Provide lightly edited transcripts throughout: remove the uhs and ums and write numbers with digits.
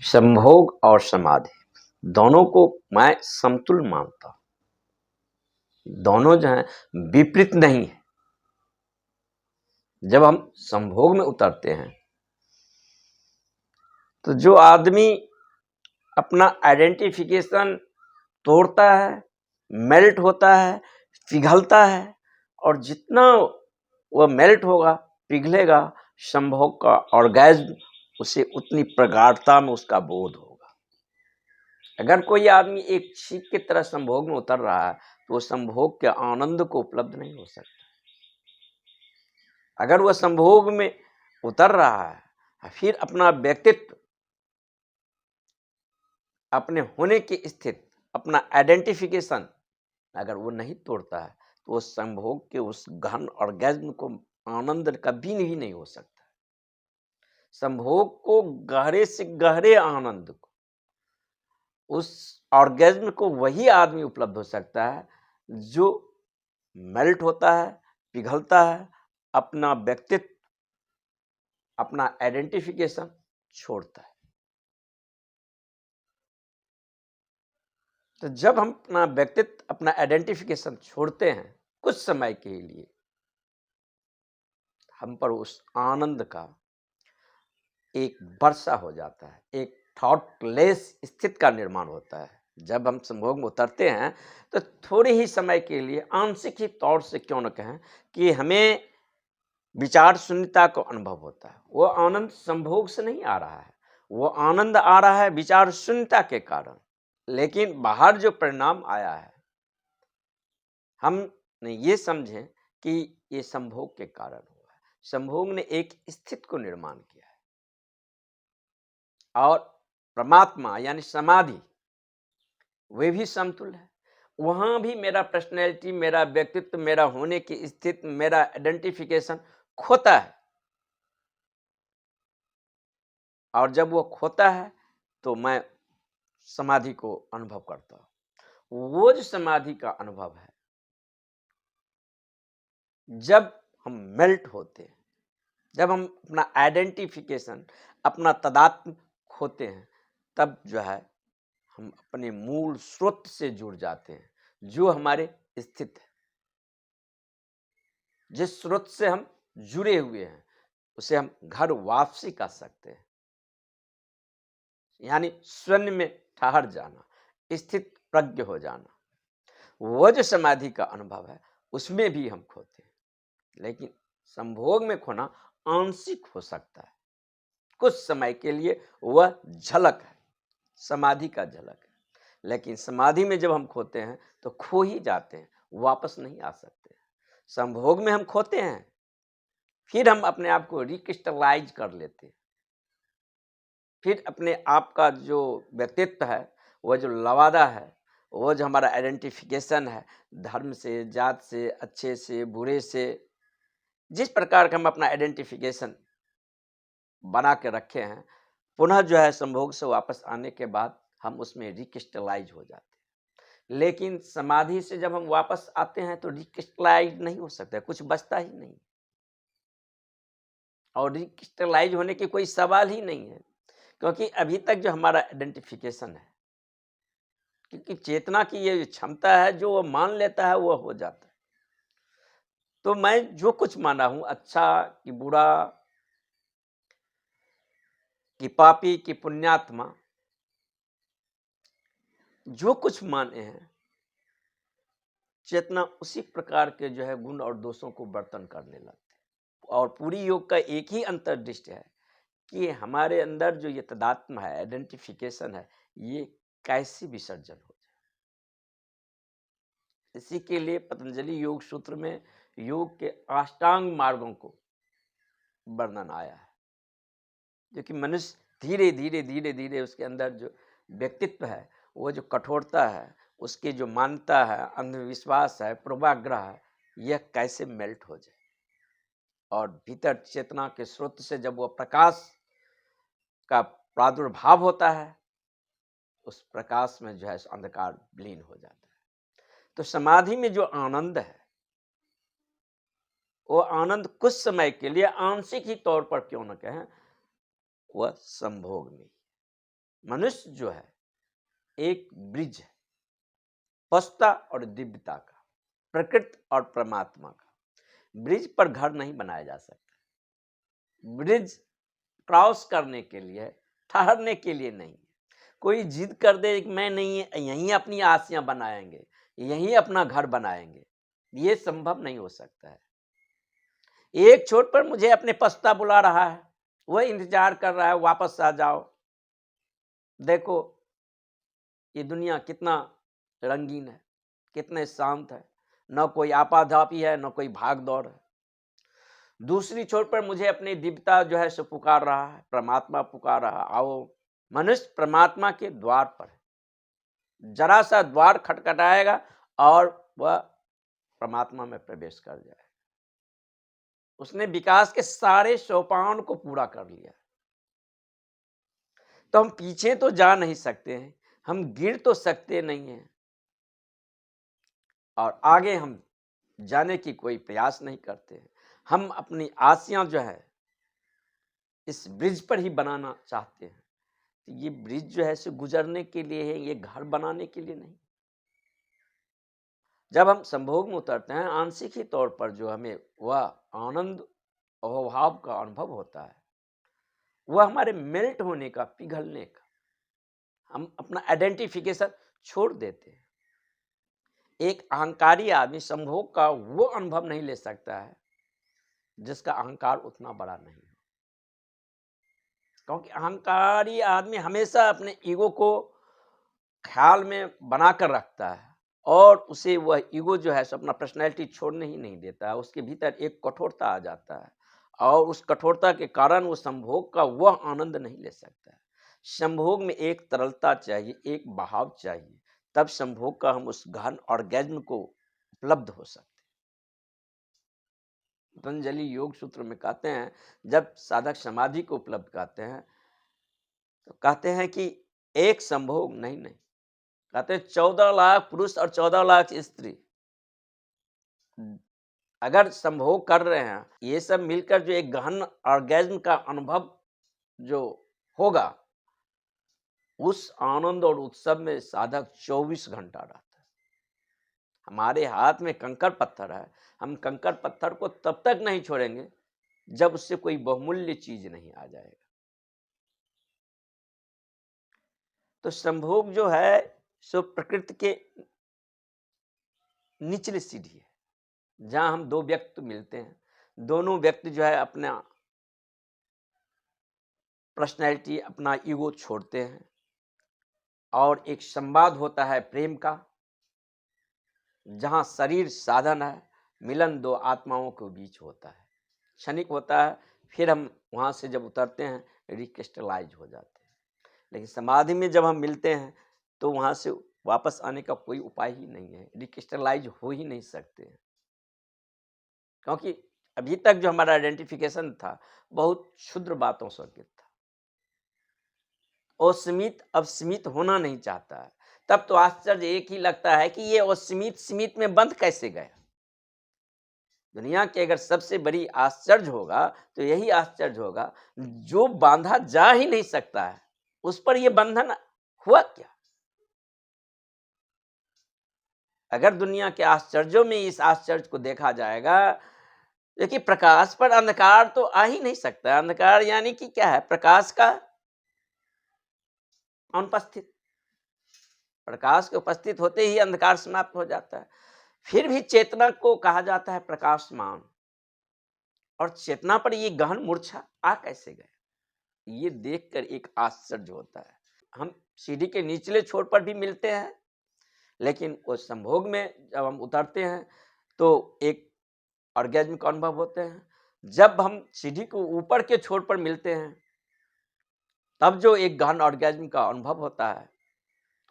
संभोग और समाधि दोनों को मैं समतुल मानता हूं। दोनों जो है विपरीत नहीं है। जब हम संभोग में उतरते हैं तो जो आदमी अपना आइडेंटिफिकेशन तोड़ता है, मेल्ट होता है, पिघलता है, और जितना वह मेल्ट होगा, पिघलेगा, संभोग का ऑर्गेज्म उसे उतनी प्रगाढ़ता में उसका बोध होगा। अगर कोई आदमी एक छिप की तरह संभोग में उतर रहा है तो वो संभोग के आनंद को उपलब्ध नहीं हो सकता। अगर वह संभोग में उतर रहा है, फिर अपना व्यक्तित्व, अपने होने की स्थिति, अपना आइडेंटिफिकेशन अगर वो नहीं तोड़ता है तो वो संभोग के उस गहन ऑर्गेज्म को आनंद कभी भी नहीं हो सकता। संभोग को गहरे से गहरे आनंद को, उस ऑर्गेज्म को वही आदमी उपलब्ध हो सकता है जो मेल्ट होता है, पिघलता है, अपना व्यक्तित्व, अपना आइडेंटिफिकेशन छोड़ता है। तो जब हम अपना व्यक्तित्व, अपना आइडेंटिफिकेशन छोड़ते हैं कुछ समय के लिए, हम पर उस आनंद का एक वर्षा हो जाता है, एक थॉटलेस स्थिति का निर्माण होता है। जब हम संभोग में उतरते हैं तो थोड़े ही समय के लिए, आंशिक ही तौर से क्यों न कहें, कि हमें विचार शून्यता को अनुभव होता है। वो आनंद संभोग से नहीं आ रहा है, वो आनंद आ रहा है विचार शून्यता के कारण। लेकिन बाहर जो परिणाम आया है, हम ये समझें कि ये संभोग के कारण हुआ है। संभोग ने एक स्थिति को निर्माण किया है, और परमात्मा यानी समाधि वे भी समतुल है। वहां भी मेरा पर्सनैलिटी, मेरा व्यक्तित्व, मेरा होने की स्थिति, मेरा आइडेंटिफिकेशन खोता है। और जब वो खोता है तो मैं समाधि को अनुभव करता हूं। वो जो समाधि का अनुभव है, जब हम मेल्ट होते हैं, जब हम अपना आइडेंटिफिकेशन, अपना तदात्म खोते हैं, तब जो है हम अपने मूल स्रोत से जुड़ जाते हैं, जो हमारे स्थित है। जिस स्रोत से हम जुड़े हुए हैं उसे हम घर वापसी कर सकते हैं, यानी शून्य में ठहर जाना, स्थित प्रज्ञ हो जाना। वो जो समाधि का अनुभव है उसमें भी हम खोते हैं। लेकिन संभोग में खोना आंशिक हो सकता है, कुछ समय के लिए वह झलक है, समाधि का झलक है। लेकिन समाधि में जब हम खोते हैं तो खो ही जाते हैं, वापस नहीं आ सकते। संभोग में हम खोते हैं, फिर हम अपने आप को रिक्रिस्टलाइज कर लेते हैं। फिर अपने आप का जो व्यक्तित्व है, वह जो लवादा है, वो जो हमारा आइडेंटिफिकेशन है, धर्म से, जात से, अच्छे से, बुरे से, जिस प्रकार का हम अपना आइडेंटिफिकेशन बना के रखे हैं, पुनः जो है संभोग से वापस आने के बाद हम उसमें रिक्रिस्टलाइज हो जाते हैं। लेकिन समाधि से जब हम वापस आते हैं तो रिक्रिस्टलाइज नहीं हो सकता, कुछ बचता ही नहीं, और रिक्रिस्टलाइज होने की कोई सवाल ही नहीं है, क्योंकि अभी तक जो हमारा आइडेंटिफिकेशन है, क्योंकि चेतना की ये क्षमता है, जो वो मान लेता है वो हो जाता है। तो मैं जो कुछ माना हूं, अच्छा कि बुरा, कि पापी कि पुण्यात्मा, जो कुछ माने हैं, चेतना उसी प्रकार के जो है गुण और दोषों को वर्तन करने लगती है। और पूरी योग का एक ही अंतर्दृष्टि है कि हमारे अंदर जो ये तदात्म है, आइडेंटिफिकेशन है, ये कैसे विसर्जन हो जाए। इसी के लिए पतंजलि योग सूत्र में योग के अष्टांग मार्गों को वर्णन आया है, जो कि मनुष्य धीरे धीरे धीरे धीरे उसके अंदर जो व्यक्तित्व है, वो जो कठोरता है, उसकी जो मान्यता है, अंधविश्वास है, पूर्वाग्रह है, यह कैसे मेल्ट हो जाए, और भीतर चेतना के स्रोत से जब वह प्रकाश का प्रादुर्भाव होता है, उस प्रकाश में जो है अंधकार विलीन हो जाता है। तो समाधि में जो आनंद है, वो आनंद कुछ समय के लिए, आंशिक ही तौर पर क्यों न कहें, वह संभोग में। मनुष्य जो है एक ब्रिज है पशुता और दिव्यता का, प्रकृति और परमात्मा का। ब्रिज पर घर नहीं बनाया जा सकता। ब्रिज क्रॉस करने के लिए, ठहरने के लिए नहीं। कोई जिद कर दे कि मैं नहीं यहीं अपनी आसियां बनाएंगे, यहीं अपना घर बनाएंगे, ये संभव नहीं हो सकता है। एक छोर पर मुझे अपने पछता बुला रहा है, वह इंतजार कर रहा है वापस आ जाओ। देखो ये दुनिया कितना रंगीन है, कितने शांत है, न कोई आपाधापी है, न कोई भाग दौड़ है। दूसरी छोर पर मुझे अपनी दिव्यता जो है सो पुकार रहा है, परमात्मा पुकार रहा है, आओ। मनुष्य परमात्मा के द्वार पर है, जरा सा द्वार खटखटाएगा और वह परमात्मा में प्रवेश कर जाएगा। उसने विकास के सारे सोपान को पूरा कर लिया। तो हम पीछे तो जा नहीं सकते हैं, हम गिर तो सकते नहीं हैं, और आगे हम जाने की कोई प्रयास नहीं करते हैं। हम अपनी आसियां जो है इस ब्रिज पर ही बनाना चाहते हैं। तो ये ब्रिज जो है सो गुजरने के लिए है, ये घर बनाने के लिए नहीं। जब हम संभोग में उतरते हैं, आंशिक ही तौर पर जो हमें वह आनंद अहोभाव का अनुभव होता है, वह हमारे मेल्ट होने का, पिघलने का। हम अपना आइडेंटिफिकेशन छोड़ देते हैं। एक अहंकारी आदमी संभोग का वो अनुभव नहीं ले सकता है जिसका अहंकार उतना बड़ा नहीं है, क्योंकि अहंकारी आदमी हमेशा अपने ईगो को ख्याल में बनाकर रखता है, और उसे वह ईगो जो है अपना पर्सनैलिटी छोड़ने ही नहीं देता है। उसके भीतर एक कठोरता आ जाता है, और उस कठोरता के कारण वो संभोग का वह आनंद नहीं ले सकता है। संभोग में एक तरलता चाहिए, एक बहाव चाहिए, तब संभोग का हम उस गहन ऑर्गेज्म को उपलब्ध हो सकते। पतंजलि योग सूत्र में कहते हैं, जब साधक समाधि को उपलब्ध कहते हैं तो कहते हैं कि एक संभोग नहीं, कहते हैं 14 लाख पुरुष और 14 लाख स्त्री अगर संभोग कर रहे हैं, ये सब मिलकर जो एक गहन ऑर्गेज्म का अनुभव जो होगा, उस आनंद और उत्सव में साधक 24 घंटा रहता है। हमारे हाथ में कंकड़ पत्थर है, हम कंकड़ पत्थर को तब तक नहीं छोड़ेंगे जब उससे कोई बहुमूल्य चीज नहीं आ जाएगा। तो संभोग जो है सो प्रकृति के निचली सीढ़ी है, जहां हम दो व्यक्ति मिलते हैं, दोनों व्यक्ति जो है अपना पर्सनैलिटी, अपना ईगो छोड़ते हैं, और एक संवाद होता है प्रेम का, जहां शरीर साधन है, मिलन दो आत्माओं के बीच होता है, क्षणिक होता है, फिर हम वहां से जब उतरते हैं रिक्रिस्टलाइज हो जाते हैं। लेकिन समाधि में जब हम मिलते हैं तो वहां से वापस आने का कोई उपाय ही नहीं है, रिक्रिस्टलाइज हो ही नहीं सकते हैं, क्योंकि अभी तक जो हमारा आइडेंटिफिकेशन था बहुत क्षुद्र बातों से अर्पित था, असीमित अब सीमित होना नहीं चाहता है। तब तो आश्चर्य एक ही लगता है कि ये असीमित सीमित में बंद कैसे गया। दुनिया की अगर सबसे बड़ी आश्चर्य होगा तो यही आश्चर्य होगा, जो बांधा जा ही नहीं सकता है उस पर यह बंधन हुआ क्या। अगर दुनिया के आश्चर्यों में इस आश्चर्य को देखा जाएगा, देखिए प्रकाश पर अंधकार तो आ ही नहीं सकता। अंधकार यानी कि क्या है, प्रकाश का अनुपस्थित। प्रकाश के उपस्थित होते ही अंधकार समाप्त हो जाता है। फिर भी चेतना को कहा जाता है प्रकाशमान, और चेतना पर ये गहन मूर्छा आ कैसे गए, ये देखकर एक आश्चर्य होता है। हम सीढ़ी के निचले छोर पर भी मिलते हैं, लेकिन उस संभोग में जब हम उतरते हैं तो एक ऑर्गेज्म का अनुभव होते हैं। जब हम सीढ़ी को ऊपर के छोर पर मिलते हैं तब जो एक गहन ऑर्गेज्म का अनुभव होता है,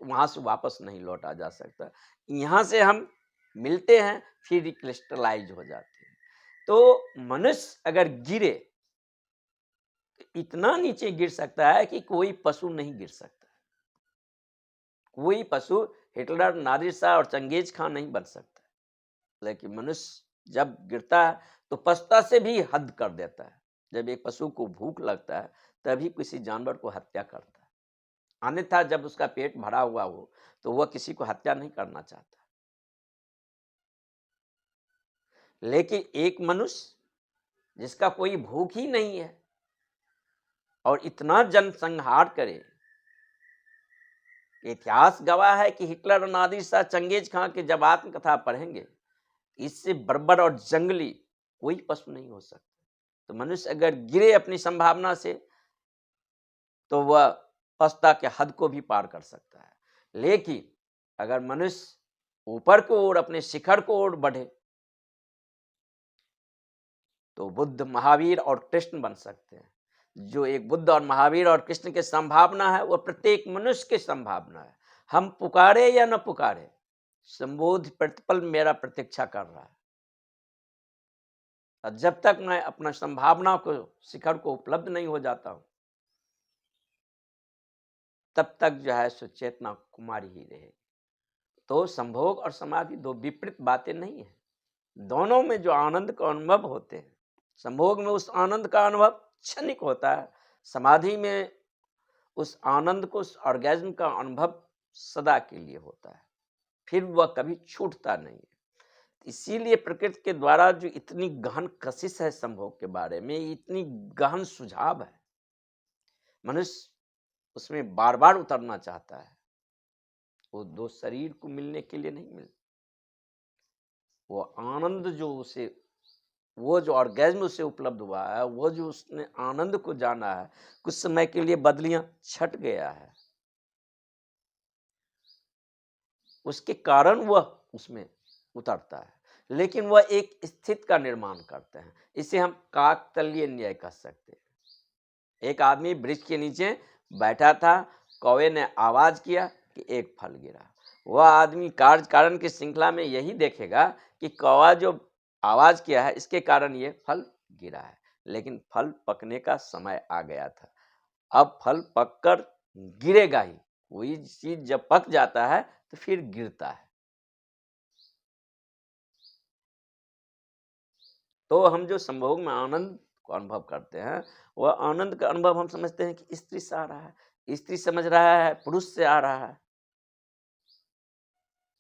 वहां से वापस नहीं लौटा जा सकता। यहाँ से हम मिलते हैं फिर रिक्रिस्टलाइज हो जाते हैं। तो मनुष्य अगर गिरे तो इतना नीचे गिर सकता है कि कोई पशु नहीं गिर सकता। कोई पशु हिटलर, नादिर शाह और चंगेज खान नहीं बन सकता, लेकिन मनुष्य जब गिरता है तो पशुता से भी हद कर देता है। जब एक पशु को भूख लगता है तभी किसी जानवर को हत्या करता है, अन्यथा जब उसका पेट भरा हुआ हो तो वह किसी को हत्या नहीं करना चाहता। लेकिन एक मनुष्य जिसका कोई भूख ही नहीं है और इतना जनसंहार करे, इतिहास गवाह है कि हिटलर और नादिर शाह चंगेज खां की जब आत्मकथा पढ़ेंगे, इससे बर्बर और जंगली कोई पशु नहीं हो सकता। तो मनुष्य अगर गिरे अपनी संभावना से तो वह पशुता के हद को भी पार कर सकता है। लेकिन अगर मनुष्य ऊपर को ओर अपने शिखर को ओर बढ़े तो बुद्ध, महावीर और कृष्ण बन सकते हैं। जो एक बुद्ध और महावीर और कृष्ण की संभावना है, वह प्रत्येक मनुष्य की संभावना है। हम पुकारे या न पुकारे, संबोधि प्रतिपल मेरा प्रतीक्षा कर रहा है। और जब तक मैं अपना संभावना को, शिखर को उपलब्ध नहीं हो जाता हूं, तब तक जो है सो चेतना कुमारी ही रहेगी। तो संभोग और समाधि दो विपरीत बातें नहीं है। दोनों में जो आनंद का अनुभव होते हैं, संभोग में उस आनंद का अनुभव क्षणिक होता है, समाधि में उस आनंद को, उस ऑर्गेज्म का अनुभव सदा के लिए होता है, फिर वह कभी छूटता नहीं है। इसीलिए प्रकृति के द्वारा जो इतनी गहन कशिश है संभोग के बारे में, इतनी गहन सुझाव है, मनुष्य उसमें बार बार उतरना चाहता है। वो दो शरीर को मिलने के लिए नहीं मिलता, वो आनंद जो उसे, वो जो ऑर्गेज्म उसे उपलब्ध हुआ है, वो जो उसने आनंद को जाना है, कुछ समय के लिए बदलियां छट गया है, उसके कारण वह उसमें उतरता है। लेकिन वह एक स्थिति का निर्माण करते हैं। इसे हम काकतलीय न्याय कह सकते हैं। एक आदमी वृक्ष के नीचे बैठा था, कौवे ने आवाज किया कि एक फल गिरा। वह आदमी कार्य कारण की श्रृंखला में यही देखेगा कि कौवा जो आवाज किया है, इसके कारण ये फल गिरा है। लेकिन फल पकने का समय आ गया था, अब फल पककर गिरेगा ही। कोई चीज जब पक जाता है तो फिर गिरता है। तो हम जो संभोग में आनंद को अनुभव करते हैं, वह आनंद का अनुभव हम समझते हैं कि स्त्री से आ रहा है, स्त्री समझ रहा है पुरुष से आ रहा है।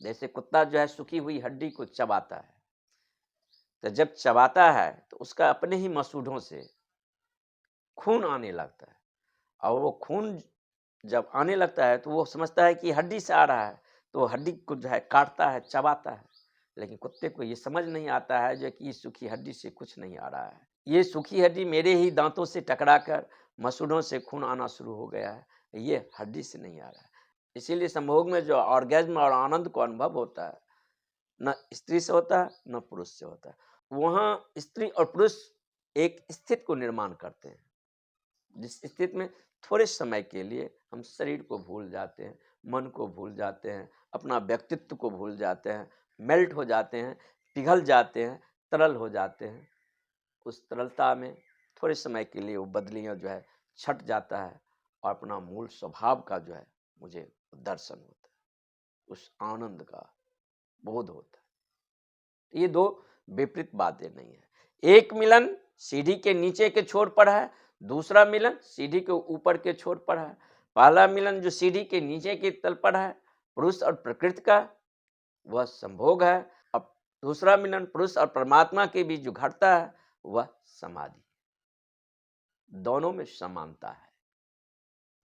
जैसे कुत्ता जो है सूखी हुई हड्डी को चबाता है, तो जब चबाता है तो उसका अपने ही मसूड़ों से खून आने लगता है, और वो खून जब आने लगता है तो वो समझता है कि हड्डी से आ रहा है, तो वो हड्डी को जो है काटता है, चबाता है। लेकिन कुत्ते को ये समझ नहीं आता है जो कि इस सूखी हड्डी से कुछ नहीं आ रहा है, ये सूखी हड्डी मेरे ही दांतों से टकराकर मसूड़ों से खून आना शुरू हो गया है, ये हड्डी से नहीं आ रहा है। इसीलिए संभोग में जो ऑर्गेज्म और आनंद को अनुभव होता है, न स्त्री से होता है न पुरुष से होता है। वहां स्त्री और पुरुष एक स्थिति को निर्माण करते हैं, जिस स्थिति में थोड़े समय के लिए हम शरीर को भूल जाते हैं, मन को भूल जाते हैं, अपना व्यक्तित्व को भूल जाते हैं, मेल्ट हो जाते हैं, पिघल जाते हैं, तरल हो जाते हैं। उस तरलता में थोड़े समय के लिए वो बदलियां जो है छट जाता है, और अपना मूल स्वभाव का जो है मुझे दर्शन होता है, उस आनंद का बोध होता है। ये दो विपरीत बातें नहीं है। एक मिलन सीढ़ी के नीचे के छोर पर है, दूसरा मिलन सीढ़ी के ऊपर के छोर पर है। पहला मिलन जो सीढ़ी के नीचे के तल पर है, पुरुष और प्रकृति का, वह संभोग है। अब दूसरा मिलन पुरुष और परमात्मा के बीच जो घटता है, वह समाधि। दोनों में समानता है।